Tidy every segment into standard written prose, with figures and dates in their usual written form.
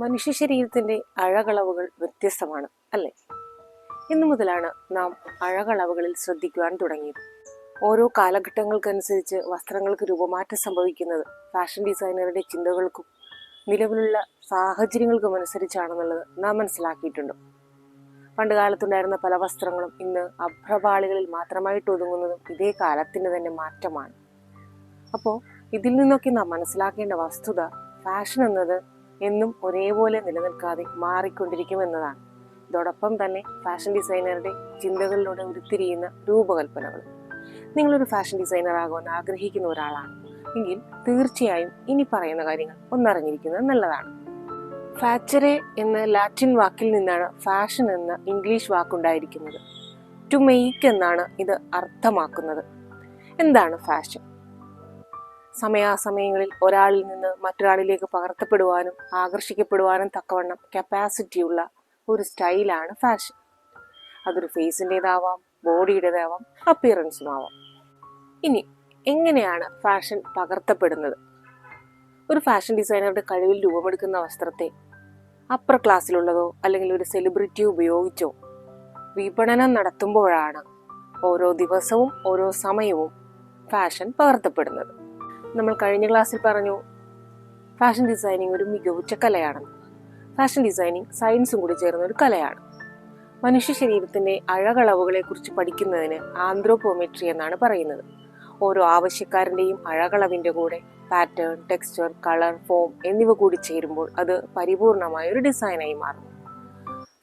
മനുഷ്യ ശരീരത്തിൻ്റെ അഴകളവുകൾ വ്യത്യസ്തമാണ് അല്ലേ? ഇന്നു മുതലാണ് നാം അഴകളവുകളിൽ ശ്രദ്ധിക്കുവാൻ തുടങ്ങിയത്. ഓരോ കാലഘട്ടങ്ങൾക്കനുസരിച്ച് വസ്ത്രങ്ങൾക്ക് രൂപമാറ്റം സംഭവിക്കുന്നത് ഫാഷൻ ഡിസൈനറുടെ ചിന്തകൾക്കും നിലവിലുള്ള സാഹചര്യങ്ങൾക്കും അനുസരിച്ചാണെന്നുള്ളത് നാം മനസ്സിലാക്കിയിട്ടുണ്ട്. പണ്ട് കാലത്തുണ്ടായിരുന്ന പല വസ്ത്രങ്ങളും ഇന്ന് അഭ്രപാളികളിൽ മാത്രമായിട്ട് ഒതുങ്ങുന്നതും ഇതേ കാലത്തിന് തന്നെ മാറ്റമാണ്. അപ്പോൾ ഇതിൽ നിന്നൊക്കെ നാം മനസ്സിലാക്കേണ്ട വസ്തുത, ഫാഷൻ എന്നത് എന്നും ഒരേപോലെ നിലനിൽക്കാതെ മാറിക്കൊണ്ടിരിക്കുമെന്നതാണ്. ഇതോടൊപ്പം തന്നെ ഫാഷൻ ഡിസൈനറുടെ ചിന്തകളിലൂടെ ഉരുത്തിരിയുന്ന രൂപകൽപ്പനകൾ. നിങ്ങളൊരു ഫാഷൻ ഡിസൈനർ ആകുവാൻ ആഗ്രഹിക്കുന്ന ഒരാളാണ് എങ്കിൽ തീർച്ചയായും ഇനി പറയുന്ന കാര്യങ്ങൾ ഒന്നറിഞ്ഞിരിക്കുന്നത് നല്ലതാണ്. ഫാച്ചറെ എന്ന ലാറ്റിൻ വാക്കിൽ നിന്നാണ് ഫാഷൻ എന്ന ഇംഗ്ലീഷ് വാക്കുണ്ടായിരിക്കുന്നത്. ടു മെയ്ക്ക് എന്നാണ് ഇത് അർത്ഥമാക്കുന്നത്. എന്താണ് ഫാഷൻ? സമയാസമയങ്ങളിൽ ഒരാളിൽ നിന്ന് മറ്റൊരാളിലേക്ക് പകർത്തപ്പെടുവാനും ആകർഷിക്കപ്പെടുവാനും തക്കവണ്ണം കപ്പാസിറ്റിയുള്ള ഒരു സ്റ്റൈലാണ് ഫാഷൻ. അതൊരു ഫേസിൻ്റെതാവാം, ബോഡിയുടേതാവാം, അപ്പിയറൻസുമാവാം. ഇനി എങ്ങനെയാണ് ഫാഷൻ പകർത്തപ്പെടുന്നത്? ഒരു ഫാഷൻ ഡിസൈനറുടെ കഴിവിൽ രൂപമെടുക്കുന്ന വസ്ത്രത്തെ അപ്പർ ക്ലാസ്സിലുള്ളതോ അല്ലെങ്കിൽ ഒരു സെലിബ്രിറ്റി ഉപയോഗിച്ചോ വിപണനം നടത്തുമ്പോഴാണ് ഓരോ ദിവസവും ഓരോ സമയവും ഫാഷൻ പകർത്തപ്പെടുന്നത്. നമ്മൾ കഴിഞ്ഞ ക്ലാസ്സിൽ പറഞ്ഞു ഫാഷൻ ഡിസൈനിങ് ഒരു മികവുറ്റ കലയാണെന്ന്. ഫാഷൻ ഡിസൈനിങ് സയൻസും കൂടി ചേർന്ന ഒരു കലയാണ്. മനുഷ്യ ശരീരത്തിൻ്റെ അഴകളവുകളെ കുറിച്ച് പഠിക്കുന്നതിന് ആന്ത്രോപോമെട്രി എന്നാണ് പറയുന്നത്. ഓരോ ആവശ്യക്കാരൻ്റെയും അഴകളവിൻ്റെ കൂടെ പാറ്റേൺ, ടെക്സ്ചർ, കളർ, ഫോം എന്നിവ കൂടി ചേരുമ്പോൾ അത് പരിപൂർണമായ ഒരു ഡിസൈനായി മാറുന്നു.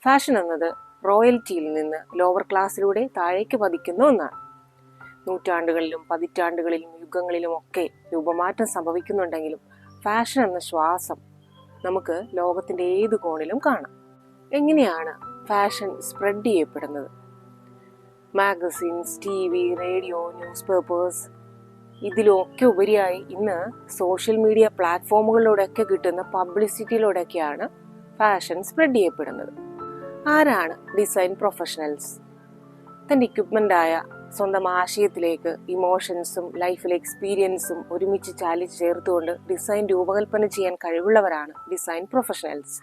ഫാഷൻ എന്നത് റോയൽറ്റിയിൽ നിന്ന് ലോവർ ക്ലാസ്സിലൂടെ താഴേക്ക് പതിക്കുന്ന ഒന്നാണ്. നൂറ്റാണ്ടുകളിലും പതിറ്റാണ്ടുകളിലും യുഗങ്ങളിലും ഒക്കെ രൂപമാറ്റം സംഭവിക്കുന്നുണ്ടെങ്കിലും ഫാഷൻ എന്ന ശ്വാസം നമുക്ക് ലോകത്തിൻ്റെ ഏത് കോണിലും കാണാം. എങ്ങനെയാണ് ഫാഷൻ സ്പ്രെഡ് ചെയ്യപ്പെടുന്നത്? Magazines, TV, radio, news papers, ഇതിലൊക്കെ ഉപരിയായി ഇന്ന് സോഷ്യൽ മീഡിയ പ്ലാറ്റ്ഫോമുകളിലൂടെയൊക്കെ കിട്ടുന്ന പബ്ലിസിറ്റിയിലൂടെയൊക്കെയാണ് ഫാഷൻ സ്പ്രെഡ് ചെയ്യപ്പെടുന്നത്. ആരാണ് ഡിസൈൻ പ്രൊഫഷണൽസ്? തൻ്റെ ഇക്വിപ്മെൻ്റായ സ്വന്തം ആശയത്തിലേക്ക് ഇമോഷൻസും ലൈഫിലെ എക്സ്പീരിയൻസും ഒരുമിച്ച് ചാലിച്ച് ചേർത്തുകൊണ്ട് ഡിസൈൻ രൂപകൽപ്പന ചെയ്യാൻ കഴിവുള്ളവരാണ് ഡിസൈൻ പ്രൊഫഷണൽസ്.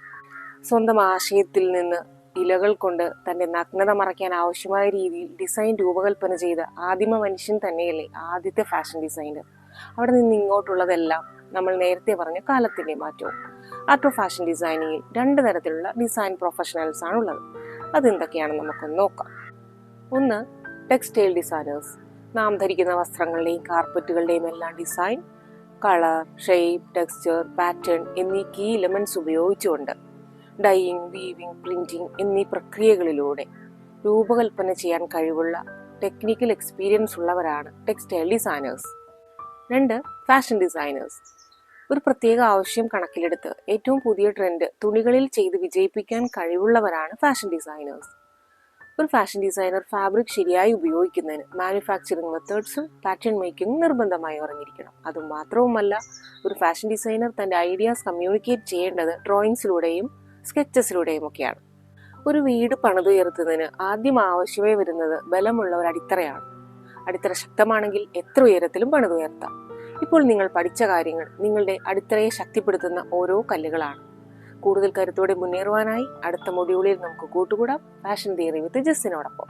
സ്വന്തം ആശയത്തിൽ നിന്ന് ഇലകൾ കൊണ്ട് തൻ്റെ നഗ്നത മറയ്ക്കാൻ ആവശ്യമായ രീതിയിൽ ഡിസൈൻ രൂപകൽപ്പന ചെയ്ത ആദിമ മനുഷ്യൻ തന്നെയല്ലേ ആദ്യത്തെ ഫാഷൻ ഡിസൈനർ? അവിടെ നിന്ന് ഇങ്ങോട്ടുള്ളതെല്ലാം നമ്മൾ നേരത്തെ പറഞ്ഞ കാലത്തിൻ്റെ മാറ്റവും. ആർട്ട് ഓഫ് ഫാഷൻ ഡിസൈനിങ്ങിൽ 2 തരത്തിലുള്ള ഡിസൈൻ പ്രൊഫഷണൽസ് ആണുള്ളത്. അതെന്തൊക്കെയാണെന്ന് നമുക്കൊന്ന് നോക്കാം. ഒന്ന്, ടെക്സ്റ്റൈൽ ഡിസൈനേഴ്സ്. നാം ധരിക്കുന്ന വസ്ത്രങ്ങളുടെയും കാർപ്പറ്റുകളുടെയും എല്ലാം design, colour, shape, texture, pattern എന്നീ കീ എലമെന്റ്സ് ഉപയോഗിച്ചുകൊണ്ട് ഡൈയിങ്, വീവിങ്, പ്രിന്റിംഗ് എന്നീ പ്രക്രിയകളിലൂടെ രൂപകൽപ്പന ചെയ്യാൻ കഴിവുള്ള ടെക്നിക്കൽ എക്സ്പീരിയൻസ് ഉള്ളവരാണ് ടെക്സ്റ്റൈൽ ഡിസൈനേഴ്സ്. 2, fashion designers. ഒരു പ്രത്യേക ആവശ്യം കണക്കിലെടുത്ത് ഏറ്റവും പുതിയ ട്രെൻഡ് തുണികളിൽ ചെയ്ത് വിജയിപ്പിക്കാൻ കഴിവുള്ളവരാണ് ഫാഷൻ ഡിസൈനേഴ്സ്. ഒരു ഫാഷൻ ഡിസൈനർ ഫാബ്രിക് ശരിയായി ഉപയോഗിക്കുന്നതിന് മാനുഫാക്ചറിങ് മെത്തേഡ്സും പാറ്റേൺ മേക്കിംഗും നിർബന്ധമായി അറിഞ്ഞിരിക്കണം. അതുമാത്രവുമല്ല, ഒരു ഫാഷൻ ഡിസൈനർ തൻ്റെ ഐഡിയാസ് കമ്മ്യൂണിക്കേറ്റ് ചെയ്യേണ്ടത് ഡ്രോയിങ്സിലൂടെയും സ്കെച്ചസിലൂടെയും ഒക്കെയാണ്. ഒരു വീട് പണിതുയർത്തുന്നതിന് ആദ്യം ആവശ്യമായി വരുന്നത് ബലമുള്ള ഒരു അടിത്തറയാണ്. അടിത്തറ ശക്തമാണെങ്കിൽ എത്ര ഉയരത്തിലും പണിതുയർത്താം. ഇപ്പോൾ നിങ്ങൾ പഠിച്ച കാര്യങ്ങൾ നിങ്ങളുടെ അടിത്തറയെ ശക്തിപ്പെടുത്തുന്ന ഓരോ കല്ലുകളാണ്. കൂടുതൽ കരുത്തോടെ മുന്നേറുവാനായി അടുത്ത മൊഡ്യൂളിൽ നമുക്ക് കൂട്ടുകൂടാം. Fashion theory with ജസ്സിനോടൊപ്പം.